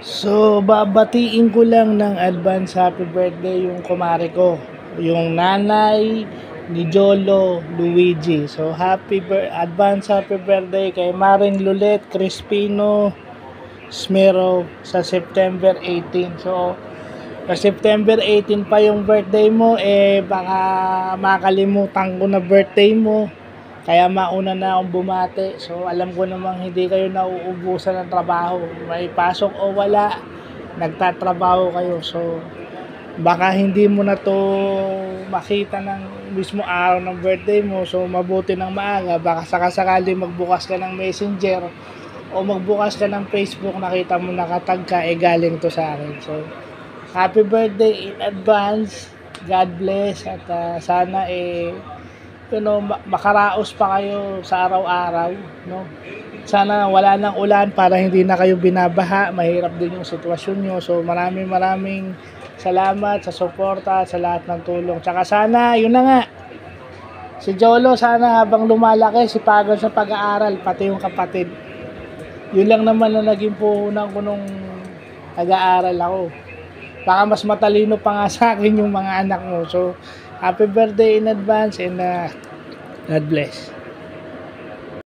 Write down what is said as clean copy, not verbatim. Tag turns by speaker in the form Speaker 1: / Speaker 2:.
Speaker 1: So, babatiin ko lang ng advance happy birthday yung kumare ko, yung nanay ni Jolo Luigi. So, advance happy birthday kay Maring Lulet Crispino Smero sa September 18. So, sa September 18 pa yung birthday mo, baka makalimutan ko na birthday mo. Kaya mauna na akong bumati. So alam ko namang hindi kayo nauubusan ng trabaho. May pasok o wala, nagtatrabaho kayo. So baka hindi mo na to makita ng mismo araw ng birthday mo. So mabuti ng maaga. Baka sakasakali magbukas ka ng Messenger o magbukas ka ng Facebook, nakita mo nakatag ka, galing to sa akin. So happy birthday in advance. God bless. At sana makaraos pa kayo sa araw-araw, no? Sana wala nang ulan para hindi na kayo binabaha. Mahirap din yung sitwasyon nyo. So maraming salamat sa suporta, sa lahat ng tulong. Tsaka sana, yun na nga, si Jolo sana habang lumalaki, sipagan sa pag-aaral, pati yung kapatid. Yun lang naman na naging puhunan ko nung nag-aaral ako. Baka mas matalino pa nga sa akin yung mga anak mo. So happy birthday in advance and God bless.